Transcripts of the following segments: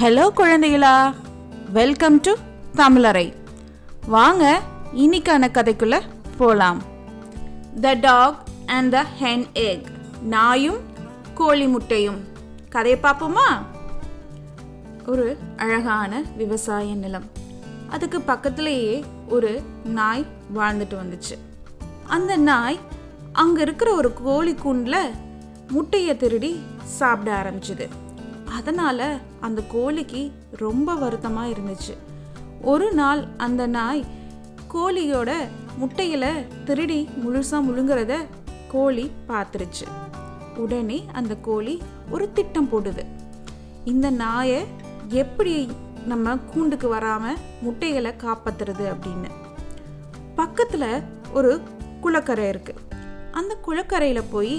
Hello குழந்தைகளா, welcome to தமிழரை. வாங்க இன்னைக்கான கதைக்குள்ள போலாம். The dog and the hen egg, நாயும் கோழி முட்டையும். கதையை பார்ப்போமா? ஒரு அழகான விவசாய நிலம், அதுக்கு பக்கத்திலேயே ஒரு நாய் வாழ்ந்துட்டு வந்துச்சு. அந்த நாய் அங்க இருக்கிற ஒரு கோழி கூண்டில் முட்டையை திருடி சாப்பிட ஆரம்பிச்சுது. அதனால அந்த கோழிக்கு ரொம்ப வருத்தமா இருந்துச்சு. ஒரு நாள் அந்த நாய் கோழியோட முட்டைகளை திருடி முழுசா முழுங்குறத கோழி பார்த்துருச்சு. உடனே அந்த கோழி ஒரு திட்டம் போடுது. இந்த நாயை எப்படி நம்ம கூண்டுக்கு வராம முட்டைகளை காப்பாத்துறது அப்படின்னு. பக்கத்துல ஒரு குளக்கரை இருக்கு. அந்த குளக்கரையில போய்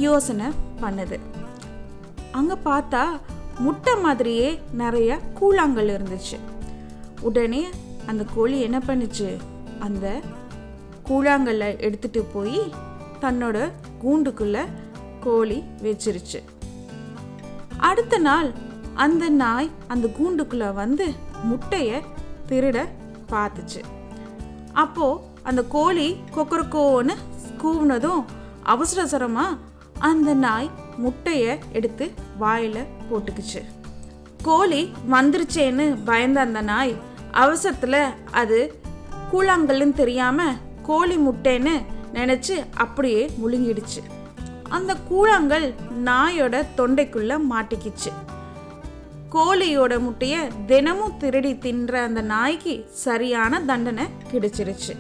யோசனை பண்ணுது. அங்க பார்த்தா முட்டை மாதிரியே நிறைய கூழாங்கல் இருந்துச்சு. உடனே அந்த கோழி என்ன பண்ணுச்சு, அந்த கூழாங்கல்ல எடுத்துட்டு போய் தன்னோட கூண்டுக்குள்ள கோழி வச்சிருச்சு. அடுத்த நாள் அந்த நாய் அந்த கூண்டுக்குள்ள வந்து முட்டைய திருட பார்த்துச்சு. அப்போ அந்த கோழி கொக்கரக்கோன்னு கூவுனதும் அவசரமா அந்த நாய் முட்டைய எடுத்து வாயில போட்டுக்குச்சு. கோழி வந்துருச்சேன்னு பயந்த அந்த நாய் அவசரத்துல அது கூழாங்கல்னு தெரியாம கோழி முட்டைன்னு நினைச்சு அப்படியே முழுங்கிடுச்சு. அந்த கூழாங்கல் நாயோட தொண்டைக்குள்ள மாட்டிக்கிச்சு. கோழியோட முட்டைய தினமும் திருடி தின்ற அந்த நாய்க்கு சரியான தண்டனை கிடைச்சிருச்சு.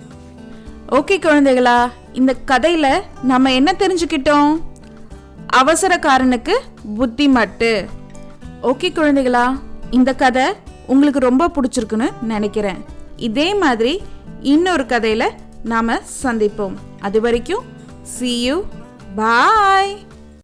ஓகே குழந்தைகளா, இந்த கதையில நம்ம என்ன தெரிஞ்சுக்கிட்டோம்? அவசரக்காரனுக்கு புத்தி மட்டு. ஓகே குழந்தைகளா, இந்த கதை உங்களுக்கு ரொம்ப பிடிச்சிருக்குன்னு நினைக்கிறேன். இதே மாதிரி இன்னொரு கதையில நாம சந்திப்போம். அது வரைக்கும் see you, bye.